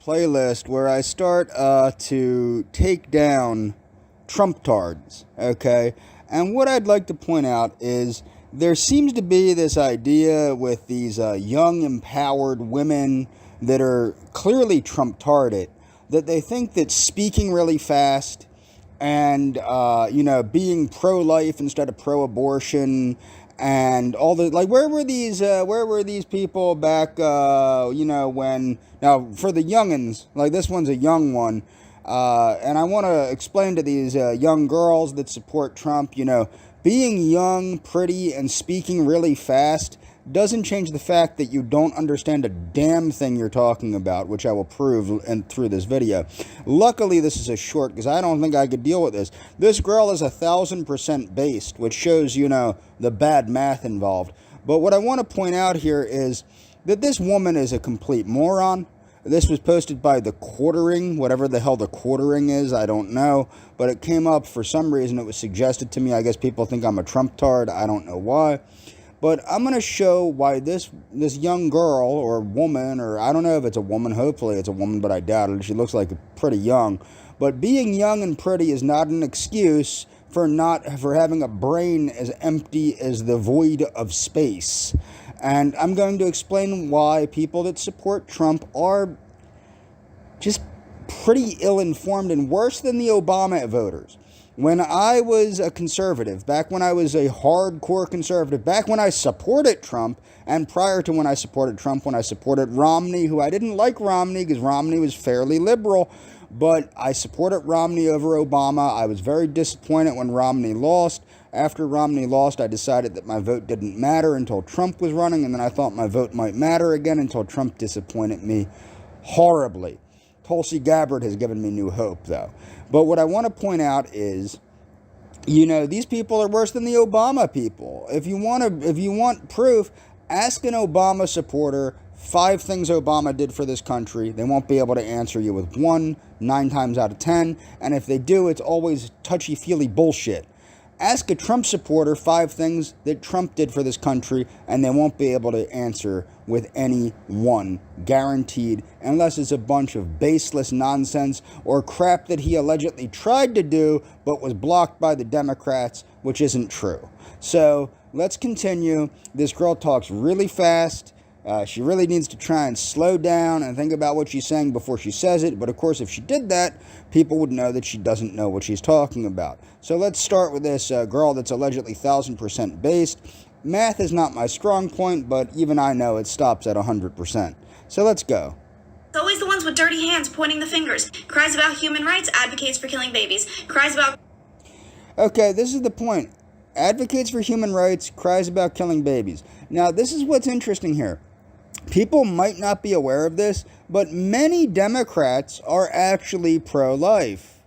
playlist where I start to take down Trumptards, okay? And what I'd like to point out is there seems to be this idea with these young, empowered women that are clearly Trumptarded, that they think that speaking really fast and, being pro-life instead of pro-abortion and all the, like, where were these people back, when, now, for the youngins, like, this one's a young one, and I want to explain to these young girls that support Trump, being young, pretty, and speaking really fast doesn't change the fact that you don't understand a damn thing you're talking about, which I will prove through this video. Luckily, this is a short, because I don't think I could deal with this. This girl is 1,000% based, which shows, the bad math involved. But what I want to point out here is that this woman is a complete moron. This was posted by The Quartering, whatever the hell The Quartering is, I don't know. But it came up for some reason, it was suggested to me. I guess people think I'm a Trumptard, I don't know why. But I'm going to show why this young girl or woman, or I don't know if it's a woman, hopefully it's a woman, but I doubt it. She looks like pretty young. But being young and pretty is not an excuse for having a brain as empty as the void of space. And I'm going to explain why people that support Trump are just pretty ill-informed and worse than the Obama voters. When I was a conservative, back when I was a hardcore conservative, back when I supported Trump, and prior to when I supported Trump, when I supported Romney, who I didn't like Romney because Romney was fairly liberal, but I supported Romney over Obama. I was very disappointed when Romney lost. After Romney lost, I decided that my vote didn't matter until Trump was running, and then I thought my vote might matter again until Trump disappointed me horribly. Tulsi Gabbard has given me new hope, though. But what I want to point out is, these people are worse than the Obama people. If you want proof, ask an Obama supporter 5 things Obama did for this country. They won't be able to answer you with 1, 9 times out of 10. And if they do, it's always touchy-feely bullshit. Ask a Trump supporter 5 things that Trump did for this country, and they won't be able to answer with any one, guaranteed, unless it's a bunch of baseless nonsense or crap that he allegedly tried to do but was blocked by the Democrats, which isn't true. So let's continue. This girl talks really fast. She really needs to try and slow down and think about what she's saying before she says it. But of course, if she did that, people would know that she doesn't know what she's talking about. So let's start with this girl that's allegedly 1,000% based. Math is not my strong point, but even I know it stops at 100%. So let's go. It's always the ones with dirty hands pointing the fingers. Cries about human rights, advocates for killing babies. Cries about... Okay, this is the point. Advocates for human rights, cries about killing babies. Now, this is what's interesting here. People might not be aware of this, but many Democrats are actually pro-life.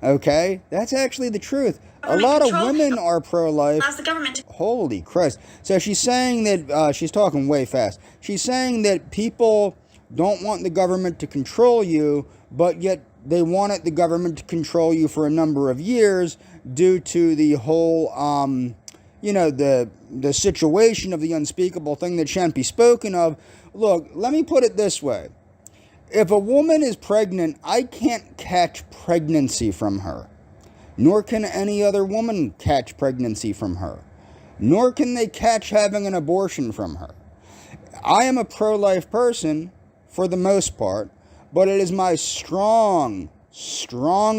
Okay? That's actually the truth. A lot of women are pro-life. Allows the government. Holy Christ. So she's saying that, she's talking way fast. She's saying that people don't want the government to control you, but yet they wanted the government to control you for a number of years due to the whole, the situation of the unspeakable thing that shan't be spoken of. Look, let me put it this way. If a woman is pregnant, I can't catch pregnancy from her. Nor can any other woman catch pregnancy from her. Nor can they catch having an abortion from her. I am a pro-life person, for the most part, but it is my strong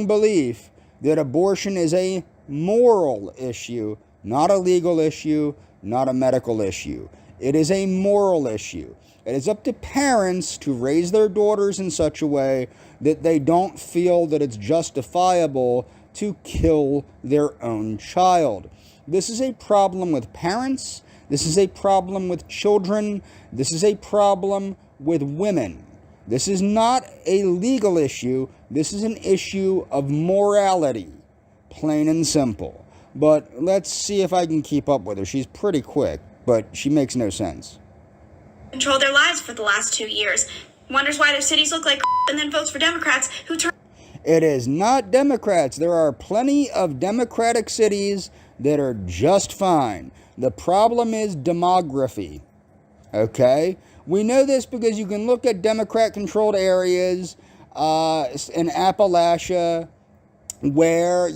belief that abortion is a moral issue, not a legal issue, not a medical issue. It is a moral issue. It is up to parents to raise their daughters in such a way that they don't feel that it's justifiable to kill their own child. This is a problem with parents. This is a problem with children. This is a problem with women. This is not a legal issue. This is an issue of morality, plain and simple. But let's see if I can keep up with her. She's pretty quick, but she makes no sense. Control their lives for the last 2 years. Wonders why their cities look like and then votes for Democrats who turn... It is not Democrats. There are plenty of Democratic cities that are just fine. The problem is demography. Okay? We know this because you can look at Democrat-controlled areas in Appalachia where,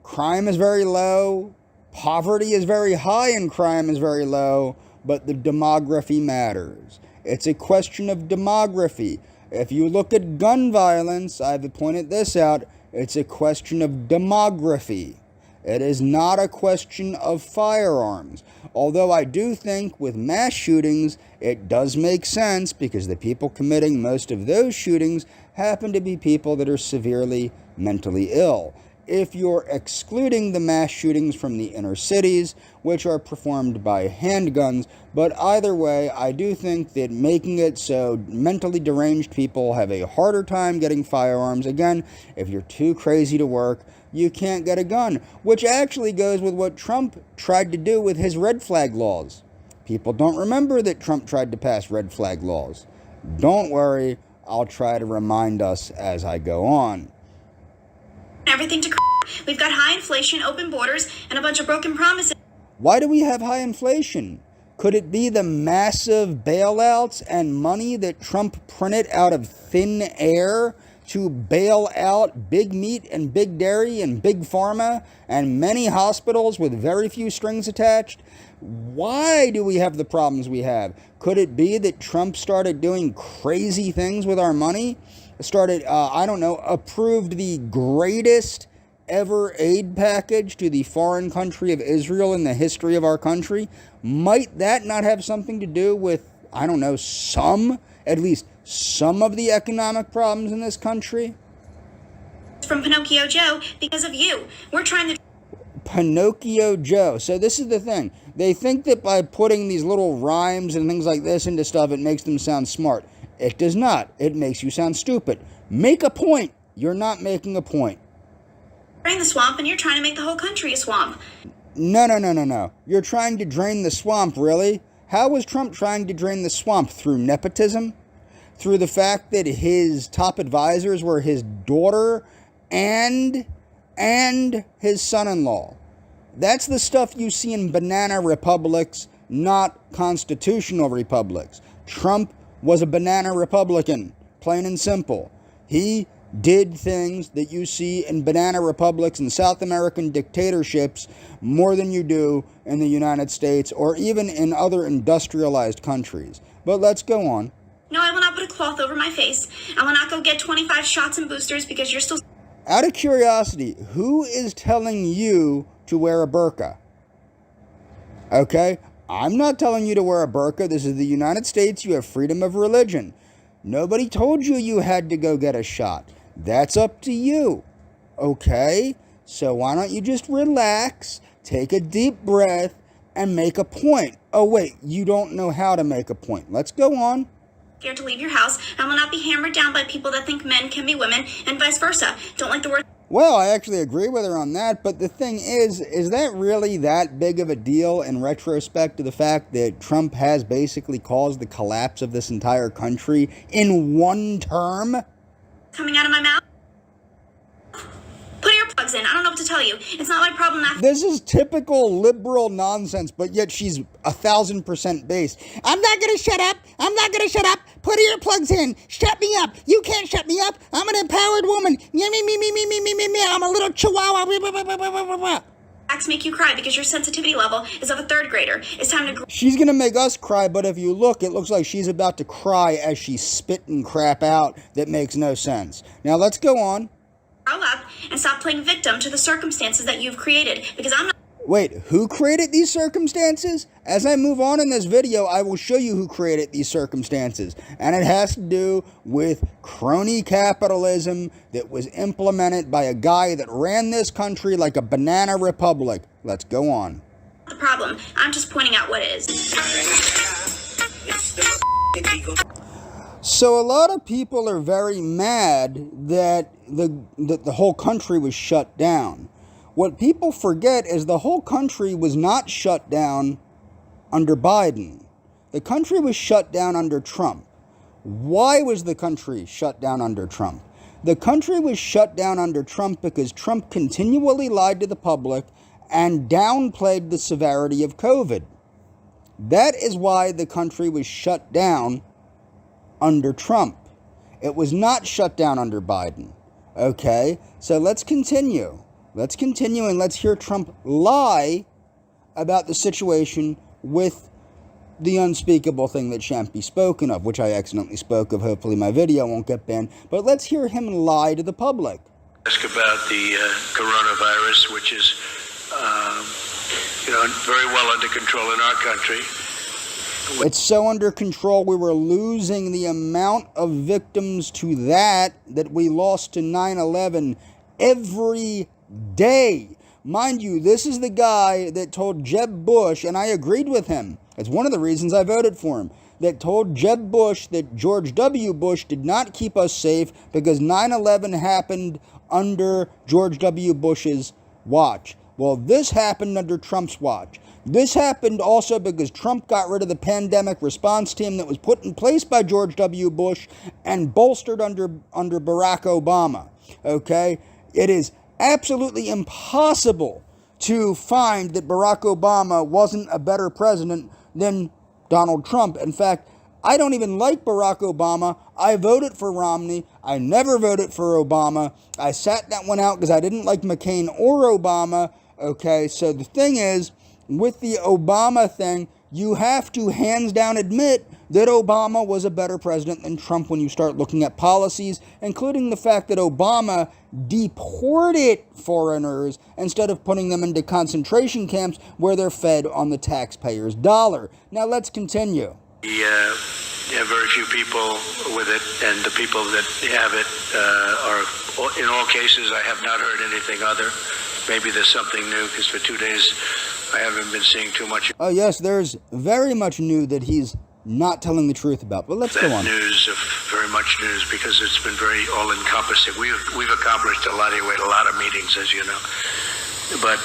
crime is very low, poverty is very high, and crime is very low, but the demography matters. It's a question of demography. If you look at gun violence, I've pointed this out, it's a question of demography. It is not a question of firearms. Although I do think with mass shootings, it does make sense because the people committing most of those shootings happen to be people that are severely mentally ill. If you're excluding the mass shootings from the inner cities, which are performed by handguns, but either way, I do think that making it so mentally deranged people have a harder time getting firearms. Again, if you're too crazy to work, you can't get a gun, which actually goes with what Trump tried to do with his red flag laws. People don't remember that Trump tried to pass red flag laws. Don't worry, I'll try to remind us as I go on. Everything to we've got high inflation, open borders, and a bunch of broken promises. Why do we have high inflation? Could it be the massive bailouts and money that Trump printed out of thin air to bail out big meat and big dairy and big pharma and many hospitals with very few strings attached? Why do we have the problems we have? Could it be that Trump started doing crazy things with our money? Approved the greatest ever aid package to the foreign country of Israel in the history of our country? Might that not have something to do with, at least some of the economic problems in this country? From Pinocchio Joe, because of you. We're trying to... Pinocchio Joe. So this is the thing. They think that by putting these little rhymes and things like this into stuff, it makes them sound smart. It does not. It makes you sound stupid. Make a point. You're not making a point. Drain the swamp, and you're trying to make the whole country a swamp. No. You're trying to drain the swamp, really? How was Trump trying to drain the swamp? Through nepotism? Through the fact that his top advisors were his daughter and his son-in-law. That's the stuff you see in banana republics, not constitutional republics. Trump was a banana Republican, plain and simple. He did things that you see in banana republics and South American dictatorships more than you do in the United States or even in other industrialized countries. But let's go on. No, I will not put a cloth over my face. I will not go get 25 shots and boosters because you're still... Out of curiosity, who is telling you to wear a burqa? Okay? I'm not telling you to wear a burqa. This is the United States. You have freedom of religion. Nobody told you you had to go get a shot. That's up to you. Okay? So why don't you just relax, take a deep breath, and make a point? Oh, wait, you don't know how to make a point. Let's go on. Scared to leave your house and will not be hammered down by people that think men can be women and vice versa. Don't like the word... Well, I actually agree with her on that, but the thing is that really that big of a deal in retrospect to the fact that Trump has basically caused the collapse of this entire country in one term? Coming out of my mouth? Put earplugs in. I don't know what to tell you. It's not my problem that... This is typical liberal nonsense, but yet she's 1,000% based. I'm not going to shut up. I'm not going to shut up. Put earplugs in. Shut me up. You can't shut me up. I'm an empowered woman. Me. I'm a little chihuahua. Facts make you cry because your sensitivity level is of a third grader. It's time to... She's going to make us cry, but if you look, it looks like she's about to cry as she's spitting crap out that makes no sense. Now, let's go on. Grow up and stop playing victim to the circumstances that you've created because I'm not... Wait, who created these circumstances? As I move on in this video, I will show you who created these circumstances. And it has to do with crony capitalism that was implemented by a guy that ran this country like a banana republic. Let's go on. The problem. I'm just pointing out what is. So a lot of people are very mad that the whole country was shut down. What people forget is the whole country was not shut down under Biden. The country was shut down under Trump. Why was the country shut down under Trump? The country was shut down under Trump because Trump continually lied to the public and downplayed the severity of COVID. That is why the country was shut down under Trump. It was not shut down under Biden. Okay? So let's continue. Let's continue and let's hear Trump lie about the situation with the unspeakable thing that shan't be spoken of, which I accidentally spoke of. Hopefully my video won't get banned. But let's hear him lie to the public. Ask about the coronavirus, which is, very well under control in our country. It's so under control, we were losing the amount of victims to that we lost to 9/11 every day. Mind you, this is the guy that told Jeb Bush, and I agreed with him. It's one of the reasons I voted for him. That told Jeb Bush that George W. Bush did not keep us safe because 9/11 happened under George W. Bush's watch. Well, this happened under Trump's watch. This happened also because Trump got rid of the pandemic response team that was put in place by George W. Bush and bolstered under Barack Obama. Okay? It is absolutely impossible to find that Barack Obama wasn't a better president than Donald Trump. In fact, I don't even like Barack Obama. I voted for Romney. I never voted for Obama. I sat that one out because I didn't like McCain or Obama. Okay, so the thing is, with the Obama thing, you have to hands down admit that Obama was a better president than Trump when you start looking at policies, including the fact that Obama deported foreigners instead of putting them into concentration camps where they're fed on the taxpayer's dollar. Now let's continue. We have very few people with it, and the people that have it are, in all cases, I have not heard anything other. Maybe there's something new, because for 2 days I haven't been seeing too much. Oh yes, there's very much new that he's not telling the truth about. But let's go on. Very much news, because it's been very all-encompassing. We've accomplished a lot anyway, a lot of meetings, as you know. But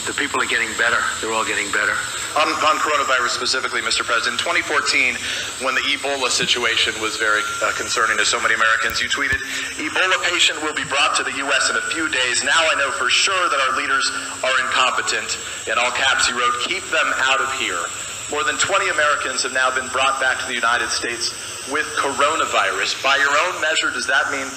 the people are getting better. They're all getting better. On coronavirus specifically, Mr. President, 2014, when the Ebola situation was very concerning to so many Americans, you tweeted, "Ebola patient will be brought to the U.S. in a few days. Now I know for sure that our leaders are incompetent." In all caps, you wrote, "Keep them out of here." More than 20 Americans have now been brought back to the United States with coronavirus. By your own measure, does that mean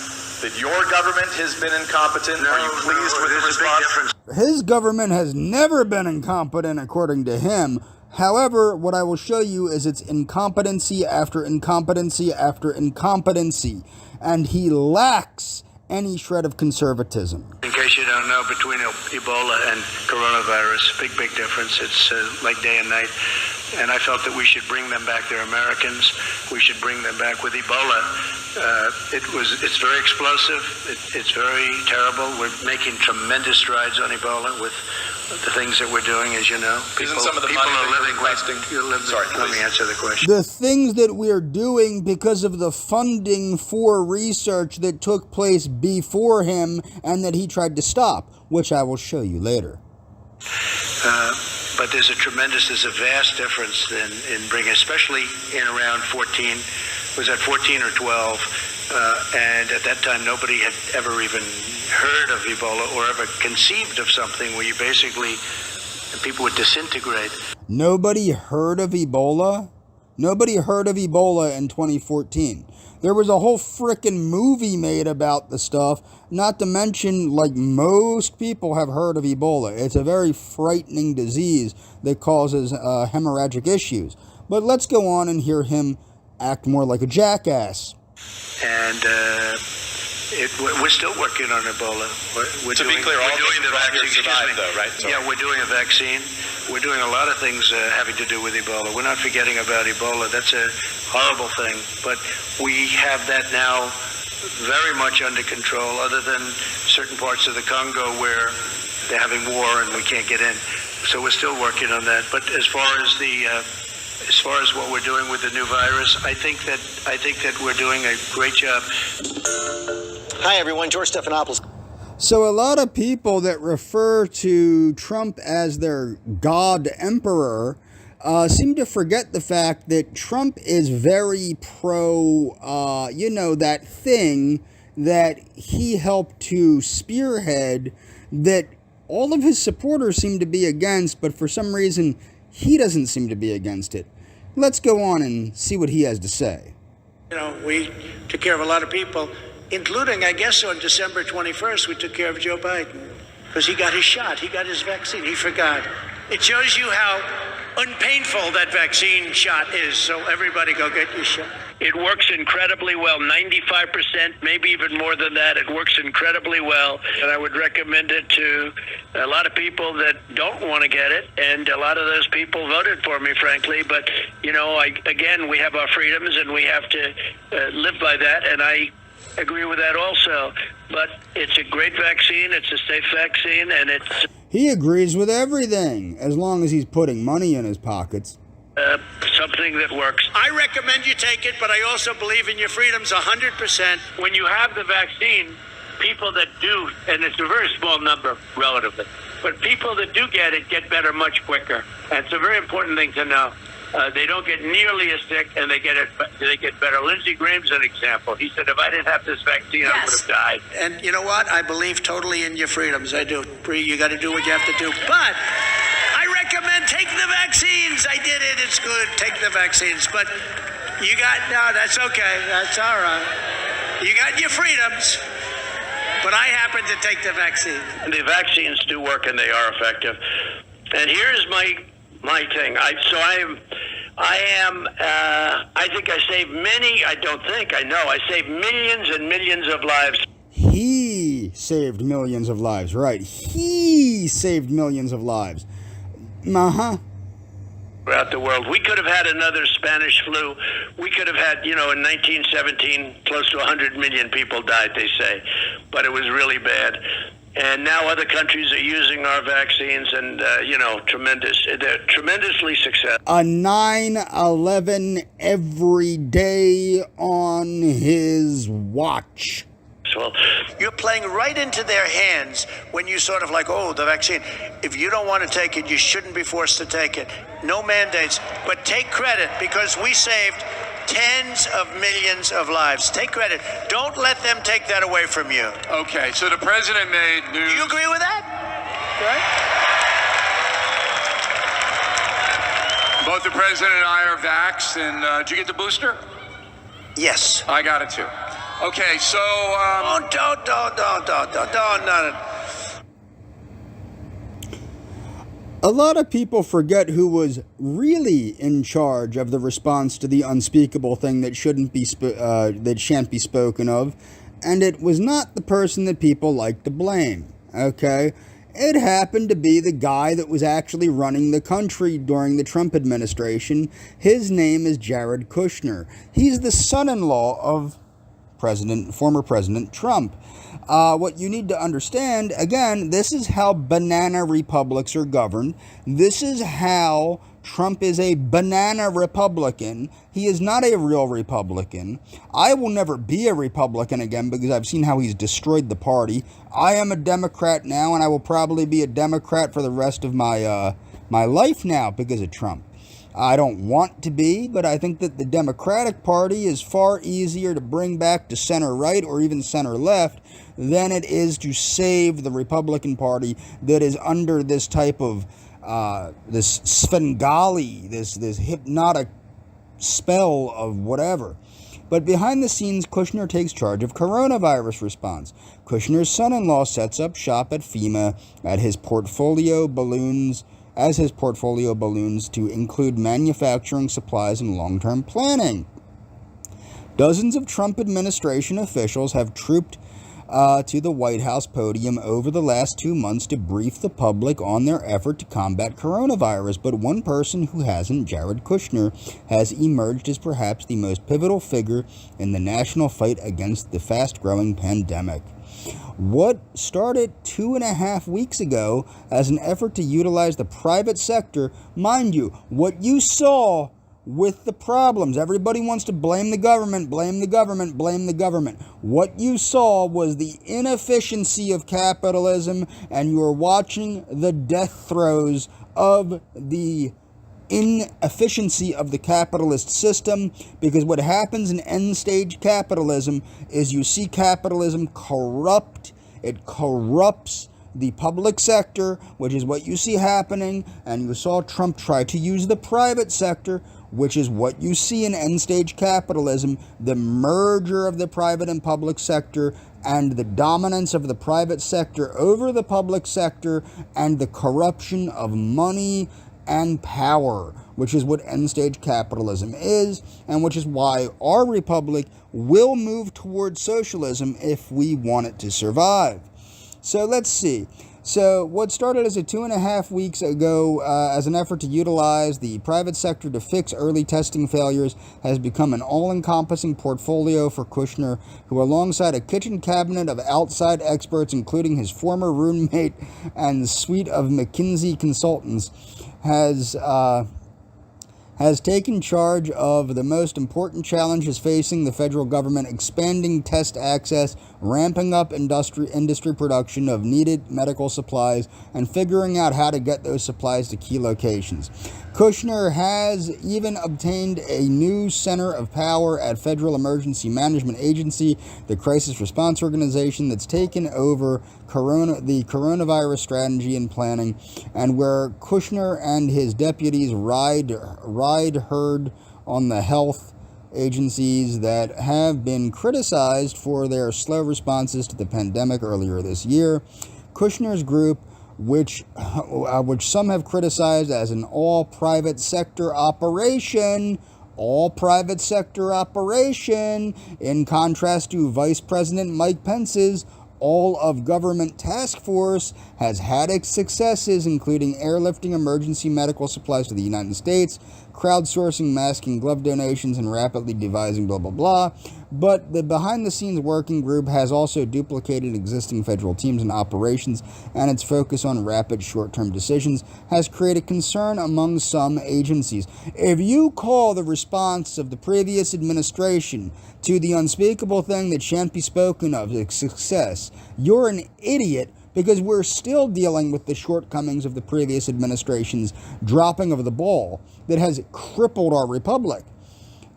that your government has been incompetent? Are you pleased with the response? His government has never been incompetent, according to him. However, what I will show you is it's incompetency after incompetency after incompetency. And he lacks any shred of conservatism. In case you don't know, between Ebola and coronavirus, big difference. It's like day and night. And I felt that we should bring them back. They're Americans. We should bring them back. With Ebola, it's very explosive. It's very terrible. We're making tremendous strides on Ebola with the things that we're doing, as you know. Isn't some of the money are living requesting? Let me answer the question. The things that we're doing because of the funding for research that took place before him and that he tried to stop, which I will show you later. But there's a vast difference in bringing, especially in around 14, was that 14 or 12, and at that time nobody had ever even heard of Ebola or ever conceived of something where you basically, people would disintegrate. Nobody heard of Ebola? Nobody heard of Ebola in 2014. There was a whole frickin' movie made about the stuff, not to mention, like, most people have heard of Ebola. It's a very frightening disease that causes hemorrhagic issues. But let's go on and hear him act more like a jackass. And we're still working on Ebola. We're doing the vaccine, though, right? So. Yeah, we're doing a vaccine. We're doing a lot of things having to do with Ebola. We're not forgetting about Ebola. That's a horrible thing. But we have that now very much under control, other than certain parts of the Congo where they're having war and we can't get in. So we're still working on that. But as far as what we're doing with the new virus, I think that we're doing a great job. Hi everyone, George Stephanopoulos. So a lot of people that refer to Trump as their God Emperor seem to forget the fact that Trump is very pro, that thing that he helped to spearhead that all of his supporters seem to be against, but for some reason he doesn't seem to be against it. Let's go on and see what he has to say. You know, we took care of a lot of people, including, I guess, on December 21st, we took care of Joe Biden because he got his shot. He got his vaccine. He forgot. It shows you how unpainful that vaccine shot is. So everybody go get your shot. It works incredibly well, 95%, maybe even more than that. It works incredibly well, and I would recommend it to a lot of people that don't want to get it, and a lot of those people voted for me, frankly. But, you know, again, we have our freedoms, and we have to live by that, and I agree with that also. But it's a great vaccine, it's a safe vaccine, and it's... He agrees with everything, as long as he's putting money in his pockets. Something that works. I recommend you take it, but I also believe in your freedoms 100%. When you have the vaccine, people that do, and it's a very small number relatively, but people that do get it get better much quicker. And it's a very important thing to know. They don't get nearly as sick, and they get better. Lindsey Graham's an example. He said, if I didn't have this vaccine, I would have died. And you know what? I believe totally in your freedoms. I do. Bree, you got to do what you have to do. But I recommend take the vaccines. I did it. It's good. Take the vaccines. But you got, no, that's okay. That's all right. You got your freedoms. But I happen to take the vaccine. The vaccines do work, and they are effective. And here's my thing. I think I saved many, I saved millions and millions of lives. He saved millions of lives, right? He saved millions of lives. Throughout the world. We could have had another Spanish flu. We could have had, in 1917, close to 100 million people died, they say. But it was really bad. And now other countries are using our vaccines, and, they're tremendously successful. A 9/11 every day on his watch. Well, you're playing right into their hands when you sort of like, oh, the vaccine. If you don't want to take it, you shouldn't be forced to take it. No mandates, but take credit because we saved tens of millions of lives. Take credit. Don't let them take that away from you. Okay, so the president made news. Do you agree with that? Right? Both the president and I are vaxxed, and did you get the booster? Yes. I got it too. Okay, so don't. A lot of people forget who was really in charge of the response to the unspeakable thing that shan't be spoken of, and it was not the person that people like to blame. Okay, it happened to be the guy that was actually running the country during the Trump administration. His name is Jared Kushner. He's the son-in-law of former President Trump. What you need to understand, again, this is how banana republics are governed. This is how Trump is a banana Republican. He is not a real Republican. I will never be a Republican again because I've seen how he's destroyed the party. I am a Democrat now, and I will probably be a Democrat for the rest of my life now because of Trump. I don't want to be, but I think that the Democratic Party is far easier to bring back to center-right or even center-left than it is to save the Republican Party that is under this type of, this Svengali, this hypnotic spell of whatever. But behind the scenes, Kushner takes charge of coronavirus response. Kushner's son-in-law sets up shop at FEMA as his portfolio balloons to include manufacturing supplies and long-term planning. Dozens of Trump administration officials have trooped to the White House podium over the last 2 months to brief the public on their effort to combat coronavirus, but one person who hasn't, Jared Kushner, has emerged as perhaps the most pivotal figure in the national fight against the fast-growing pandemic. What started 2.5 weeks ago as an effort to utilize the private sector, mind you, what you saw with the problems, everybody wants to blame the government. What you saw was the inefficiency of capitalism, and you are watching the death throes of the inefficiency of the capitalist system, because what happens in end-stage capitalism is you see capitalism corrupt. It corrupts the public sector, which is what you see happening, and you saw Trump try to use the private sector, which is what you see in end-stage capitalism, the merger of the private and public sector, and the dominance of the private sector over the public sector, and the corruption of money and power, which is what end-stage capitalism is, and which is why our republic will move towards socialism if we want it to survive. So let's see. So what started as 2.5 weeks ago as an effort to utilize the private sector to fix early testing failures has become an all-encompassing portfolio for Kushner, who alongside a kitchen cabinet of outside experts, including his former roommate and suite of McKinsey consultants, has taken charge of the most important challenges facing the federal government: expanding test access, ramping up industry production of needed medical supplies, and figuring out how to get those supplies to key locations. Kushner has even obtained a new center of power at Federal Emergency Management Agency, the crisis response organization that's taken over the coronavirus strategy and planning, and where Kushner and his deputies ride herd on the health agencies that have been criticized for their slow responses to the pandemic earlier this year. Kushner's group, which some have criticized as an all-private sector operation, in contrast to Vice President Mike Pence's all-of-government task force, has had its successes, including airlifting emergency medical supplies to the United States, crowdsourcing mask and glove donations, and rapidly devising blah, blah, blah. But the behind-the-scenes working group has also duplicated existing federal teams and operations, and its focus on rapid short-term decisions has created concern among some agencies. If you call the response of the previous administration to the unspeakable thing that shan't be spoken of a success, you're an idiot, because we're still dealing with the shortcomings of the previous administration's dropping of the ball that has crippled our republic.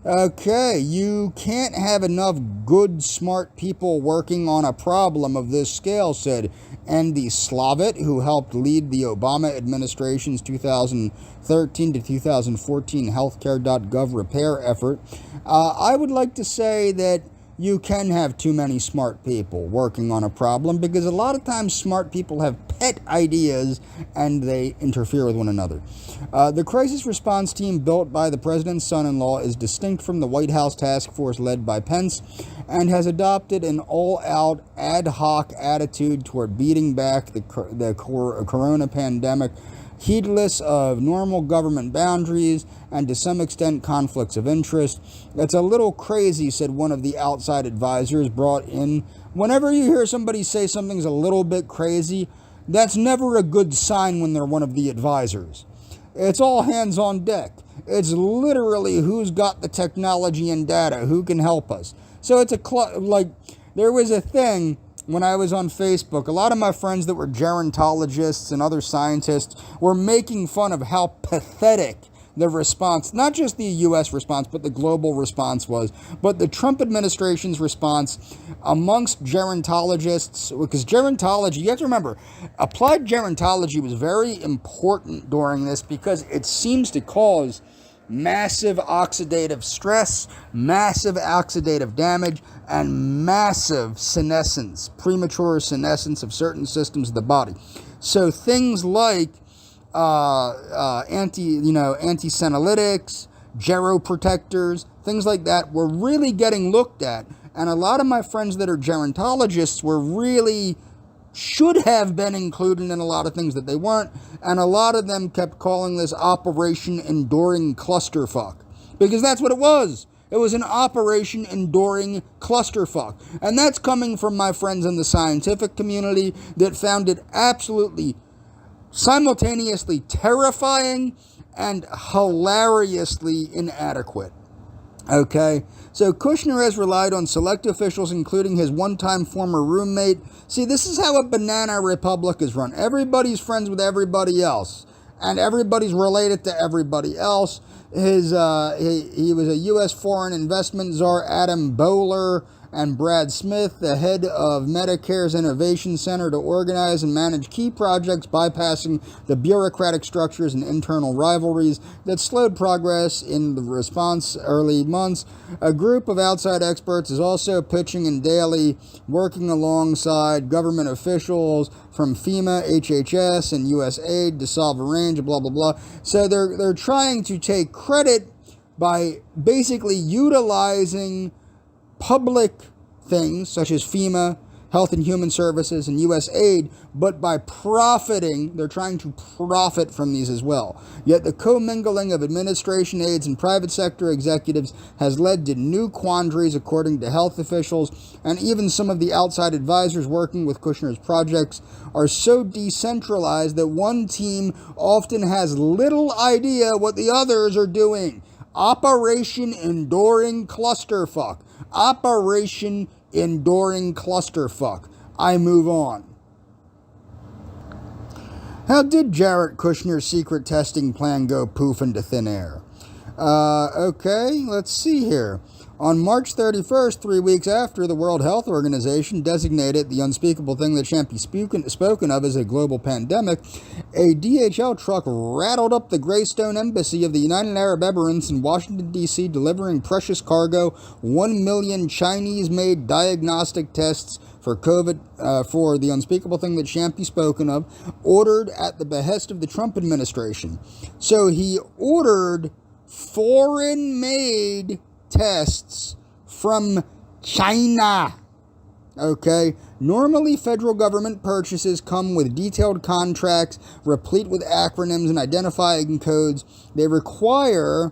Okay, you can't have enough good, smart people working on a problem of this scale, said Andy Slavitt, who helped lead the Obama administration's 2013 to 2014 healthcare.gov repair effort. I would like to say that you can have too many smart people working on a problem, because a lot of times smart people have pet ideas and they interfere with one another. The crisis response team built by the president's son-in-law is distinct from the White House task force led by Pence, and has adopted an all-out ad hoc attitude toward beating back the corona pandemic, heedless of normal government boundaries and to some extent conflicts of interest. That's a little crazy, said one of the outside advisors brought in. Whenever you hear somebody say something's a little bit crazy, that's never a good sign when they're one of the advisors. It's all hands on deck. It's literally who's got the technology and data, who can help us. So it's there was a thing when I was on Facebook. A lot of my friends that were gerontologists and other scientists were making fun of how pathetic the response, not just the U.S. response, but the global response was. But the Trump administration's response amongst gerontologists, because gerontology, you have to remember, applied gerontology was very important during this, because it seems to cause massive oxidative stress, massive oxidative damage, and massive senescence, premature senescence of certain systems of the body. So things like anti-senolytics, geroprotectors, things like that were really getting looked at. And a lot of my friends that are gerontologists should have been included in a lot of things that they weren't, and a lot of them kept calling this Operation Enduring Clusterfuck, because that's what it was. It was an Operation Enduring Clusterfuck, and that's coming from my friends in the scientific community that found it absolutely simultaneously terrifying and hilariously inadequate. Okay, so Kushner has relied on select officials, including his one-time former roommate. See, this is how a banana republic is run. Everybody's friends with everybody else, and everybody's related to everybody else. He was a U.S. foreign investment czar, Adam Bowler, and Brad Smith, the head of Medicare's Innovation Center, to organize and manage key projects, bypassing the bureaucratic structures and internal rivalries that slowed progress in the response early months. A group of outside experts is also pitching and daily working alongside government officials from FEMA, HHS, and USAID to solve a range of blah, blah, blah. So they're trying to take credit by basically utilizing public things such as FEMA, Health and Human Services, and USAID, but by profiting, they're trying to profit from these as well. Yet the commingling of administration aides and private sector executives has led to new quandaries, according to health officials, and even some of the outside advisors working with Kushner's projects are so decentralized that one team often has little idea what the others are doing. Operation Enduring Clusterfuck. Operation Enduring Clusterfuck. I move on. How did Jared Kushner's secret testing plan go poof into thin air? Okay, let's see here. On March 31st, 3 weeks after the World Health Organization designated the unspeakable thing that shan't be spoken of as a global pandemic, a DHL truck rattled up the Greystone Embassy of the United Arab Emirates in Washington, D.C., delivering precious cargo, 1 million Chinese-made diagnostic tests for COVID, for the unspeakable thing that shan't be spoken of, ordered at the behest of the Trump administration. So he ordered foreign-made tests from China. Okay, normally federal government purchases come with detailed contracts replete with acronyms and identifying codes. They require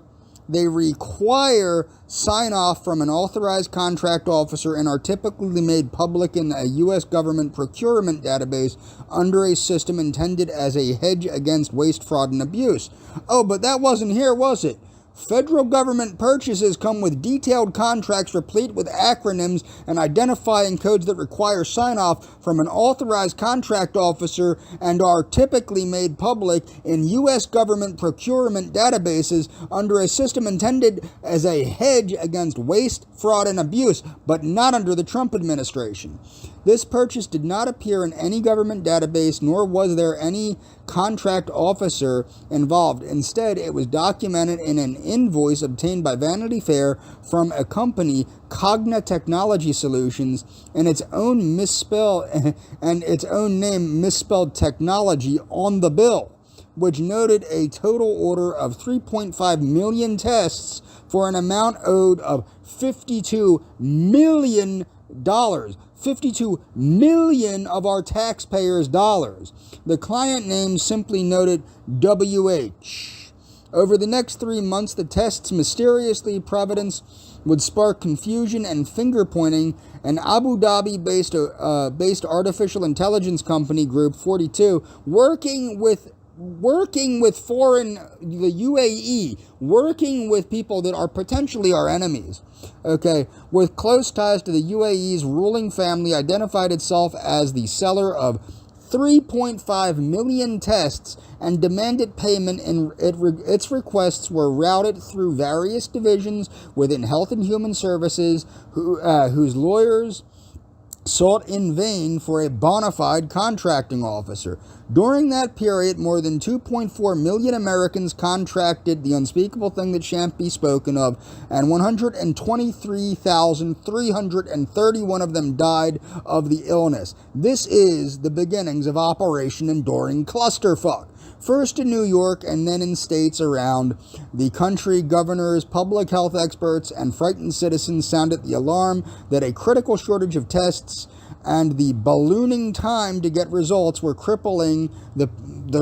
sign-off from an authorized contract officer and are typically made public in a U.S. government procurement database under a system intended as a hedge against waste, fraud, and abuse. Oh, but that wasn't here, was it? Federal government purchases come with detailed contracts replete with acronyms and identifying codes that require sign-off from an authorized contract officer and are typically made public in U.S. government procurement databases under a system intended as a hedge against waste, fraud, and abuse, but not under the Trump administration. This purchase did not appear in any government database, nor was there any contract officer involved. Instead, it was documented in an invoice obtained by Vanity Fair from a company, Cogna Technology Solutions, and its own name misspelled technology on the bill, which noted a total order of 3.5 million tests for an amount owed of $52 million. 52 million of our taxpayers' dollars. The client name simply noted WH. Over the next 3 months, the tests mysteriously Providence would spark confusion and finger-pointing. An Abu Dhabi-based artificial intelligence company, Group 42, working with the UAE, working with people that are potentially our enemies, okay, with close ties to the UAE's ruling family, identified itself as the seller of 3.5 million tests and demanded payment, and its requests were routed through various divisions within Health and Human Services, whose lawyers sought in vain for a bona fide contracting officer. During that period, more than 2.4 million Americans contracted the unspeakable thing that shan't be spoken of, and 123,331 of them died of the illness. This is the beginnings of Operation Enduring Clusterfuck. First in New York and then in states around the country, governors, public health experts, and frightened citizens sounded the alarm that a critical shortage of tests and the ballooning time to get results were crippling the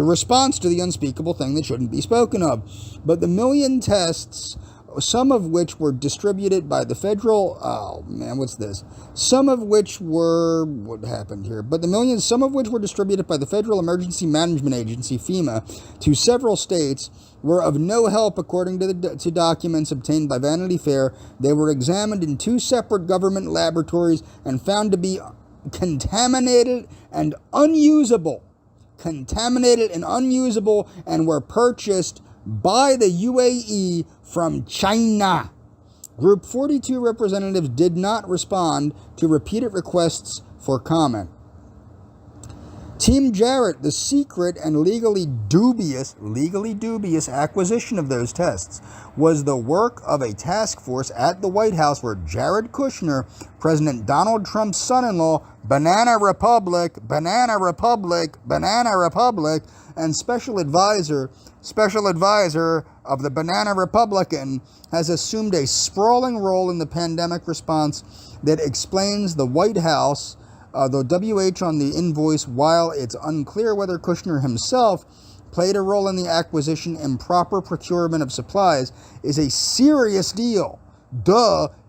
response to the unspeakable thing that shouldn't be spoken of. But the million tests, some of which were distributed by the federal, some of which were distributed by the Federal Emergency Management Agency, FEMA, to several states, were of no help, according to documents obtained by Vanity Fair. They were examined in 2 separate government laboratories and found to be contaminated and unusable, and were purchased by the UAE from China. Group 42 representatives did not respond to repeated requests for comment. Team Jarrett, the secret and legally dubious acquisition of those tests was the work of a task force at the White House where Jared Kushner, President Donald Trump's son-in-law, Banana Republic, and special advisor of the Banana Republican, has assumed a sprawling role in the pandemic response that explains the White House, the WH on the invoice, while it's unclear whether Kushner himself played a role in the acquisition. Improper procurement of supplies is a serious deal.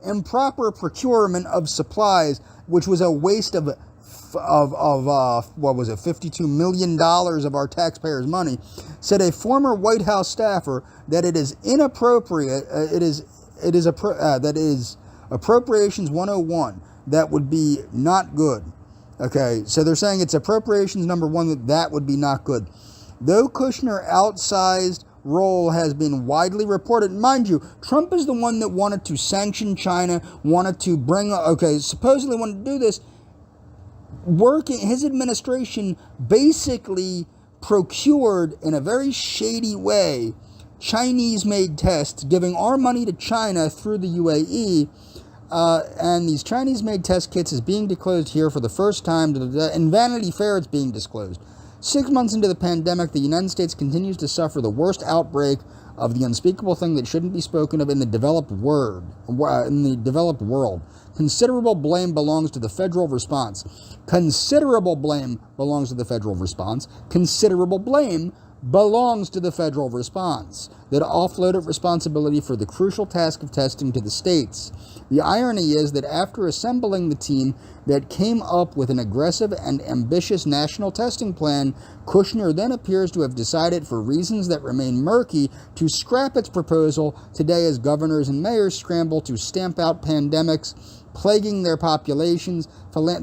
Improper procurement of supplies, which was a waste of $52 million of our taxpayers' money, said a former White House staffer that it is inappropriate. That is Appropriations 101. That would be not good. Okay, so they're saying it's Appropriations number 1 that would be not good. Though Kushner's outsized role has been widely reported, mind you, Trump is the one that wanted to sanction China, supposedly wanted to do this. His administration basically procured in a very shady way Chinese-made tests, giving our money to China through the UAE. And these Chinese-made test kits is being disclosed here for the first time. In Vanity Fair, it's being disclosed. 6 months into the pandemic, the United States continues to suffer the worst outbreak of the unspeakable thing that shouldn't be spoken of in the developed world. Considerable blame belongs to the federal response. Considerable blame belongs to the federal response that offloaded responsibility for the crucial task of testing to the states. The irony is that after assembling the team that came up with an aggressive and ambitious national testing plan, Kushner then appears to have decided, for reasons that remain murky, to scrap its proposal today as governors and mayors scramble to stamp out pandemics plaguing their populations.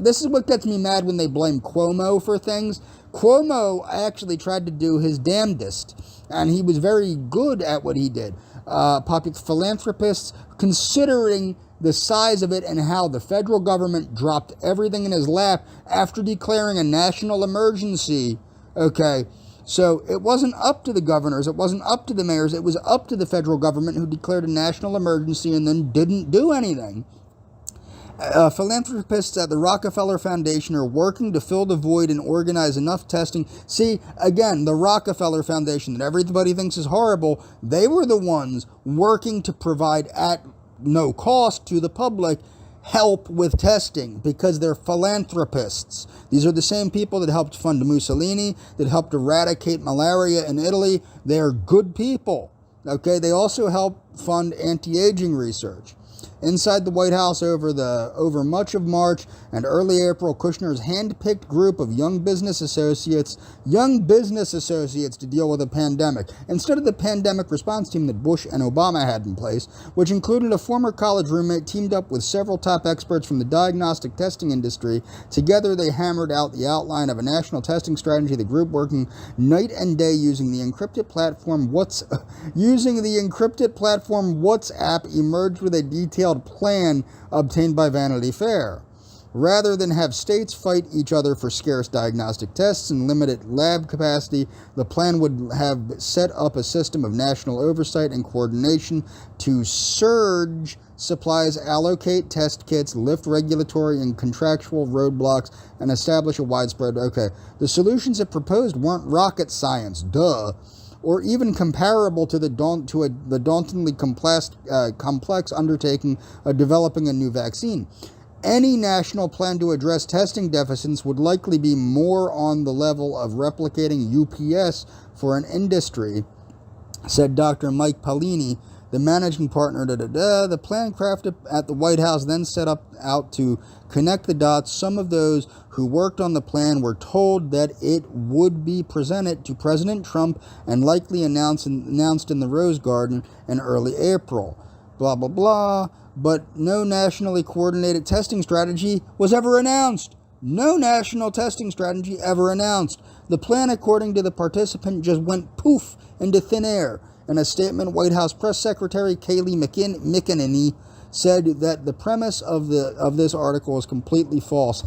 This is what gets me mad when they blame Cuomo for things. Cuomo actually tried to do his damnedest, and he was very good at what he did. Philanthropists, considering the size of it and how the federal government dropped everything in his lap after declaring a national emergency. Okay, so it wasn't up to the governors, it wasn't up to the mayors, it was up to the federal government, who declared a national emergency and then didn't do anything. Philanthropists at the Rockefeller Foundation are working to fill the void and organize enough testing. See, again, the Rockefeller Foundation that everybody thinks is horrible, they were the ones working to provide at no cost to the public help with testing because they're philanthropists. These are the same people that helped fund Mussolini, that helped eradicate malaria in Italy. They are good people. Okay, they also help fund anti-aging research. Inside the White House over much of March and early April, Kushner's hand-picked group of young business associates to deal with a pandemic, instead of the pandemic response team that Bush and Obama had in place, which included a former college roommate teamed up with several top experts from the diagnostic testing industry. Together, they hammered out the outline of a national testing strategy, the group working night and day using the encrypted platform WhatsApp emerged with a detailed plan obtained by Vanity Fair. Rather than have states fight each other for scarce diagnostic tests and limited lab capacity, the plan would have set up a system of national oversight and coordination to surge supplies, allocate test kits, lift regulatory and contractual roadblocks, and establish a widespread... Okay, the solutions it proposed weren't rocket science, or even comparable to the dauntingly complex undertaking of developing a new vaccine. Any national plan to address testing deficits would likely be more on the level of replicating UPS for an industry, said Dr. Mike Pallini, the managing partner. The plan crafted at the White House then set out to connect the dots. Some of those who worked on the plan were told that it would be presented to President Trump and likely announced in the Rose Garden in early April. Blah, blah, blah. But no nationally coordinated testing strategy was ever announced. No national testing strategy ever announced. The plan, according to the participant, just went poof into thin air. In a statement, White House Press Secretary Kayleigh McEnany said that the premise of this article is completely false.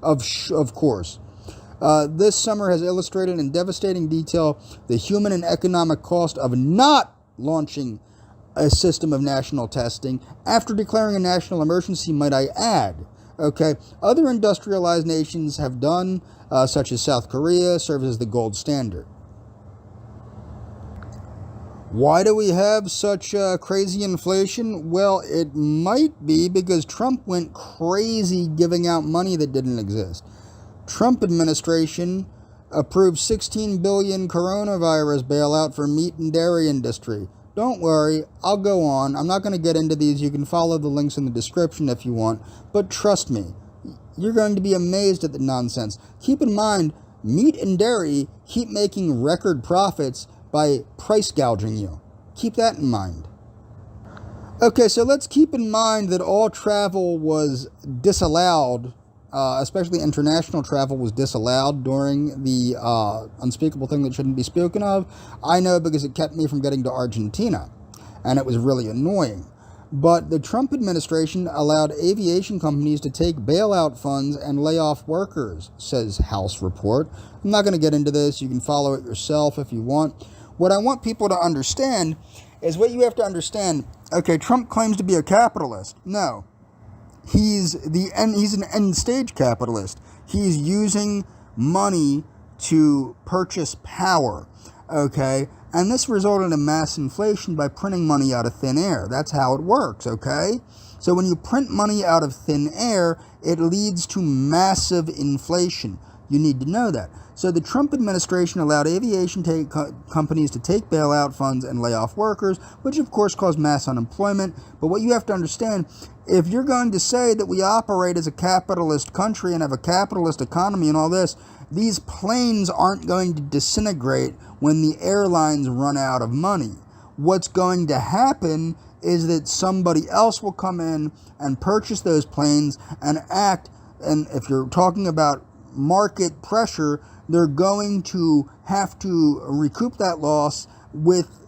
Of course. This summer has illustrated in devastating detail the human and economic cost of not launching a system of national testing after declaring a national emergency, might I add. Okay, other industrialized nations have done, such as South Korea, serves as the gold standard. Why do we have such crazy inflation? Well, it might be because Trump went crazy giving out money that didn't exist. Trump administration approved $16 billion coronavirus bailout for meat and dairy industry. Don't worry, I'll go on. I'm not going to get into these. You can follow the links in the description if you want. But trust me, you're going to be amazed at the nonsense. Keep in mind, meat and dairy keep making record profits by price gouging you. Keep that in mind. Okay, so let's keep in mind that all travel was disallowed, especially international travel was disallowed during the unspeakable thing that shouldn't be spoken of. I know because it kept me from getting to Argentina, and it was really annoying. But the Trump administration allowed aviation companies to take bailout funds and lay off workers, says House report. I'm not going to get into this. You can follow it yourself if you want. What I want people to understand is what you have to understand. Okay, Trump claims to be a capitalist. No. He's an end-stage capitalist. He's using money to purchase power, okay? And this resulted in mass inflation by printing money out of thin air. That's how it works, okay? So when you print money out of thin air, it leads to massive inflation. You need to know that. So the Trump administration allowed aviation companies to take bailout funds and lay off workers, which of course caused mass unemployment. But what you have to understand, if you're going to say that we operate as a capitalist country and have a capitalist economy and all this, these planes aren't going to disintegrate when the airlines run out of money. What's going to happen is that somebody else will come in and purchase those planes and act, and if you're talking about market pressure, they're going to have to recoup that loss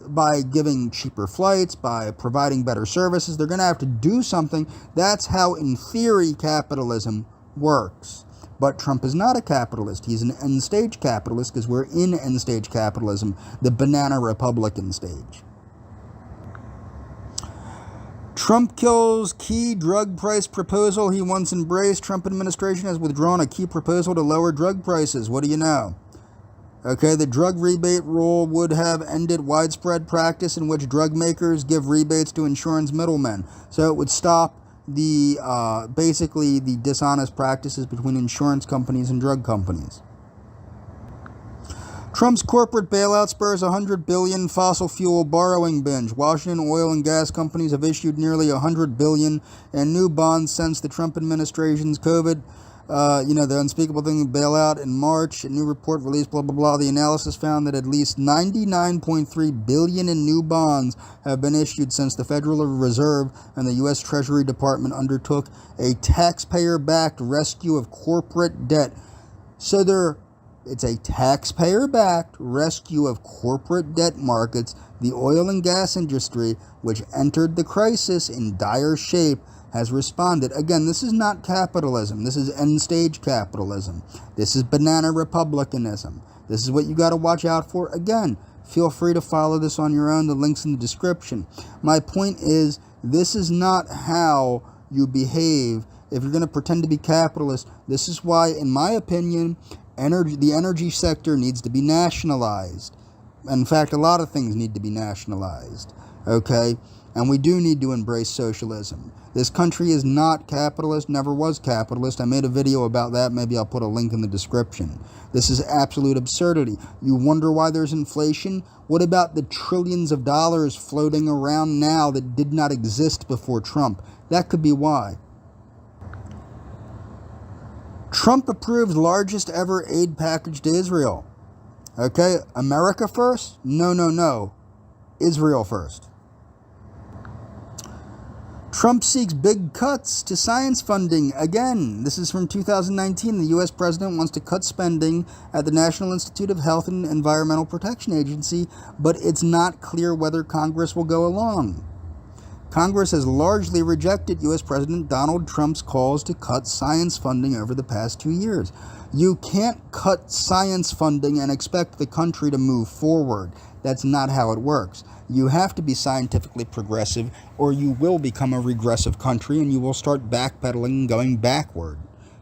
by giving cheaper flights, by providing better services. They're going to have to do something. That's how, in theory, capitalism works. But Trump is not a capitalist. He's an end-stage capitalist because we're in end-stage capitalism, the banana Republican stage. Trump kills key drug price proposal he once embraced. Trump administration has withdrawn a key proposal to lower drug prices. What do you know? Okay, the drug rebate rule would have ended widespread practice in which drug makers give rebates to insurance middlemen. So it would stop basically the dishonest practices between insurance companies and drug companies. Trump's corporate bailout spurs $100 billion fossil fuel borrowing binge. Washington oil and gas companies have issued nearly $100 billion in new bonds since the Trump administration's COVID, the unspeakable thing bailout in March. A new report released, blah, blah, blah. The analysis found that at least $99.3 billion in new bonds have been issued since the Federal Reserve and the U.S. Treasury Department undertook a taxpayer-backed rescue of corporate debt. So it's a taxpayer-backed rescue of corporate debt markets. The oil and gas industry, which entered the crisis in dire shape, has responded. Again, this is not capitalism. This is end-stage capitalism. This is banana republicanism. This is what you got to watch out for. Again, feel free to follow this on your own. The link's in the description. My point is, this is not how you behave if you're going to pretend to be capitalist. This is why, in my opinion, the energy sector needs to be nationalized. In fact, a lot of things need to be nationalized, okay? And we do need to embrace socialism. This country is not capitalist, never was capitalist. I made a video about that. Maybe I'll put a link in the description. This is absolute absurdity. You wonder why there's inflation? What about the trillions of dollars floating around now that did not exist before Trump? That could be why. Trump approves largest ever aid package to Israel. Okay, America first? No. Israel first. Trump seeks big cuts to science funding. Again, this is from 2019. The U.S. president wants to cut spending at the National Institute of Health and Environmental Protection Agency, but it's not clear whether Congress will go along. Congress has largely rejected U.S. President Donald Trump's calls to cut science funding over the past 2 years. You can't cut science funding and expect the country to move forward. That's not how it works. You have to be scientifically progressive, or you will become a regressive country and you will start backpedaling and going backward.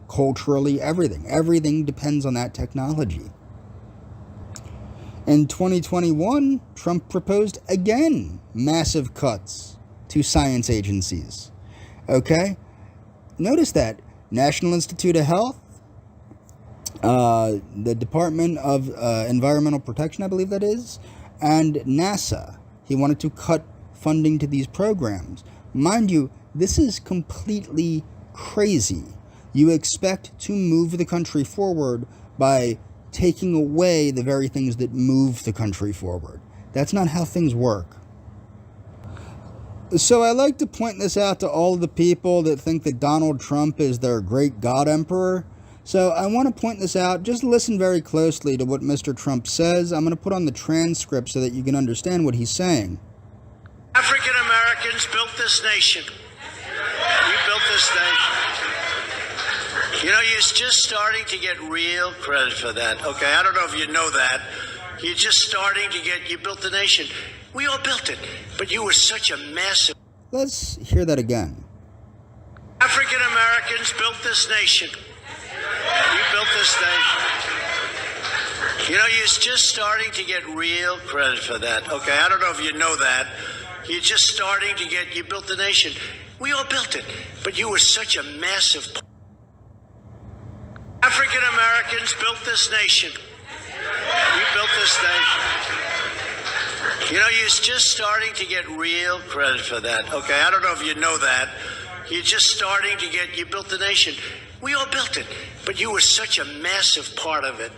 Culturally, everything. Everything depends on that technology. In 2021, Trump proposed again massive cuts to science agencies. Okay? Notice that National Institute of Health, the Department of Environmental Protection, I believe that is, and NASA. He wanted to cut funding to these programs. Mind you, this is completely crazy. You expect to move the country forward by taking away the very things that move the country forward. That's not how things work. So I like to point this out to all of the people that think that Donald Trump is their great God emperor. So I want to point this out. Just listen very closely to what Mr. Trump says. I'm going to put on the transcript so that you can understand what he's saying. African Americans built this nation. You built this nation. You know, you're just starting to get real credit for that. Okay, I don't know if you know that. You're just starting to get, you built the nation. We all built it, but you were such a massive. Let's hear that again. African Americans built this nation. You built this nation. You know, you're just starting to get real credit for that. Okay, I don't know if you know that. You're just starting to get, you built the nation. We all built it, but you were such a massive. African Americans built this nation. You built this nation. You know, you're just starting to get real credit for that. Okay, I don't know if you know that. You're just starting to get, you built the nation. We all built it, but you were such a massive part of it.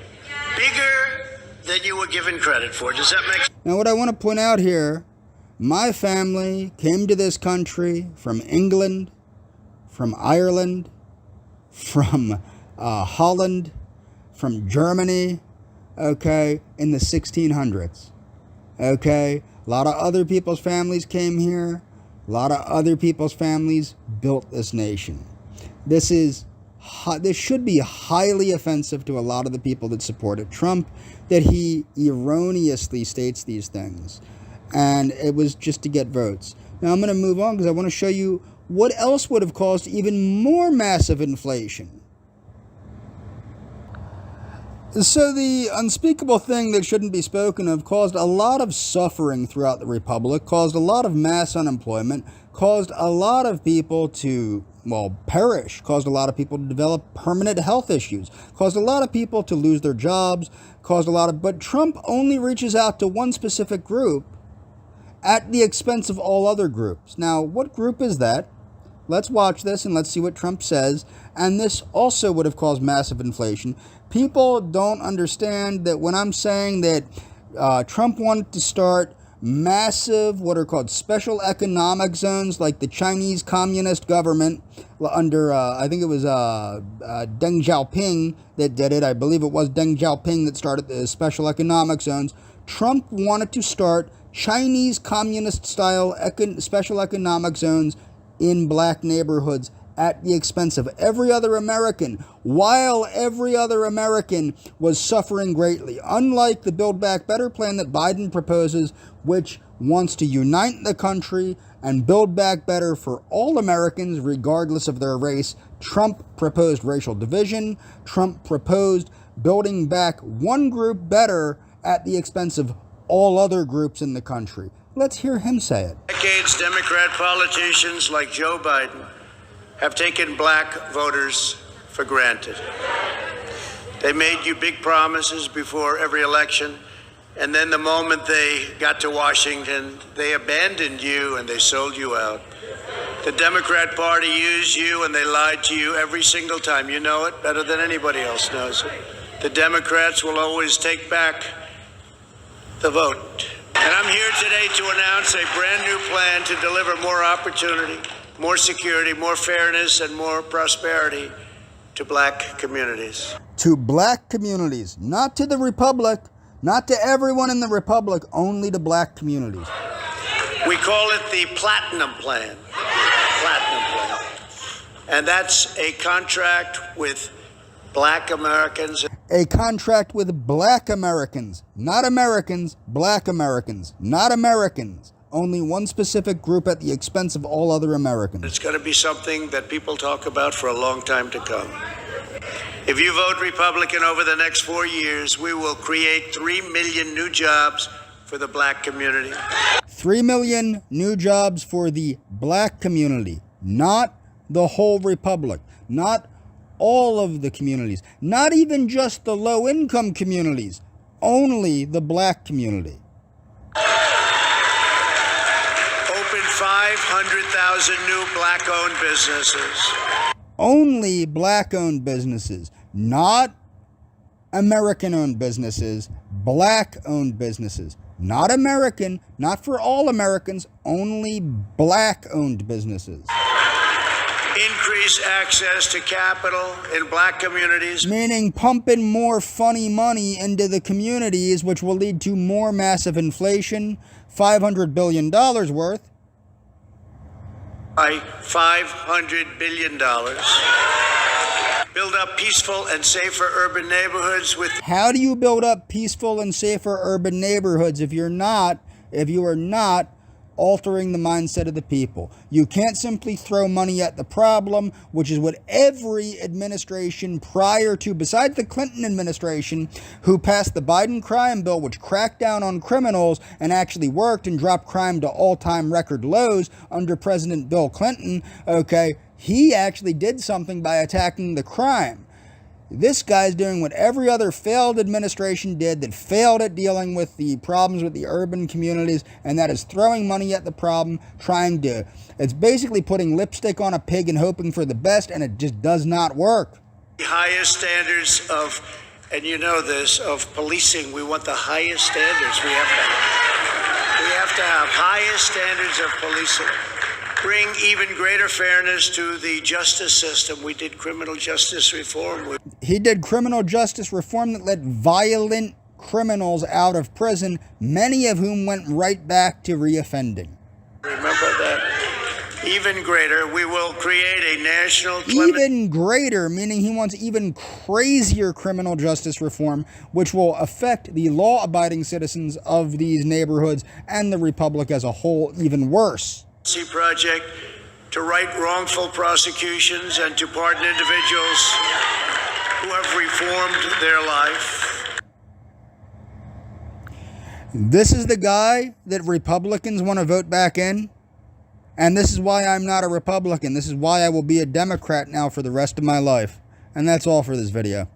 Bigger than you were given credit for. Does that make sense? Now, what I want to point out here, my family came to this country from England, from Ireland, from Holland, from Germany, okay, in the 1600s. Okay, a lot of other people's families came here. A lot of other people's families built this nation. This should be highly offensive to a lot of the people that supported Trump, that he erroneously states these things. And it was just to get votes. Now I'm going to move on because I want to show you what else would have caused even more massive inflation. So the unspeakable thing that shouldn't be spoken of caused a lot of suffering throughout the Republic, caused a lot of mass unemployment, caused a lot of people to, perish, caused a lot of people to develop permanent health issues, caused a lot of people to lose their jobs, but Trump only reaches out to one specific group at the expense of all other groups. Now, what group is that? Let's watch this and let's see what Trump says. And this also would have caused massive inflation. People don't understand that when I'm saying that Trump wanted to start massive, what are called special economic zones, like the Chinese Communist government under, I think it was Deng Xiaoping that did it. I believe it was Deng Xiaoping that started the special economic zones. Trump wanted to start Chinese communist-style special economic zones in black neighborhoods at the expense of every other American, while every other American was suffering greatly. Unlike the Build Back Better plan that Biden proposes, which wants to unite the country and build back better for all Americans regardless of their race, Trump proposed racial division. Trump proposed building back one group better at the expense of all other groups in the country. Let's hear him say it. Decades, Democrat politicians like Joe Biden have taken black voters for granted. They made you big promises before every election, and then the moment they got to Washington, they abandoned you and they sold you out. The Democrat Party used you and they lied to you every single time. You know it better than anybody else knows it. The Democrats will always take back the vote. And I'm here today to announce a brand new plan to deliver more opportunity, more security, more fairness, and more prosperity to black communities. To black communities, not to the Republic, not to everyone in the Republic, only to black communities. We call it the Platinum Plan. Platinum Plan. And that's a contract with black Americans. A contract with black Americans, not Americans, black Americans, not Americans. Only one specific group at the expense of all other Americans. It's going to be something that people talk about for a long time to come. If you vote Republican over the next 4 years, we will create 3 million new jobs for the black community. 3 million new jobs for the black community, not the whole republic, not all of the communities, not even just the low-income communities, only the black community. Open 500,000 new black-owned businesses. Only black-owned businesses, not American-owned businesses, black-owned businesses. Not American, not for all Americans, only black-owned businesses. Increase access to capital in black communities. Meaning pumping more funny money into the communities, which will lead to more massive inflation, $500 billion worth. By $500 billion. Build up peaceful and safer urban neighborhoods with... How do you build up peaceful and safer urban neighborhoods if you are not altering the mindset of the people? You can't simply throw money at the problem, which is what every administration prior to, besides the Clinton administration, who passed the Biden crime bill, which cracked down on criminals and actually worked and dropped crime to all-time record lows under President Bill Clinton, okay, he actually did something by attacking the crime. This guy's doing what every other failed administration did that failed at dealing with the problems with the urban communities, and that is throwing money at the problem, it's basically putting lipstick on a pig and hoping for the best, and it just does not work. The highest standards of, and you know this, of policing. We want the highest standards. We have to have highest standards of policing. Bring even greater fairness to the justice system. We did criminal justice reform. He did criminal justice reform that let violent criminals out of prison, many of whom went right back to reoffending. Remember that. Even greater, we will create a national... Even greater, meaning he wants even crazier criminal justice reform, which will affect the law-abiding citizens of these neighborhoods and the republic as a whole even worse. Project to right wrongful prosecutions and to pardon individuals who have reformed their life. This is the guy that Republicans want to vote back in, and this is why I'm not a Republican. This is why I will be a Democrat now for the rest of my life. And that's all for this video.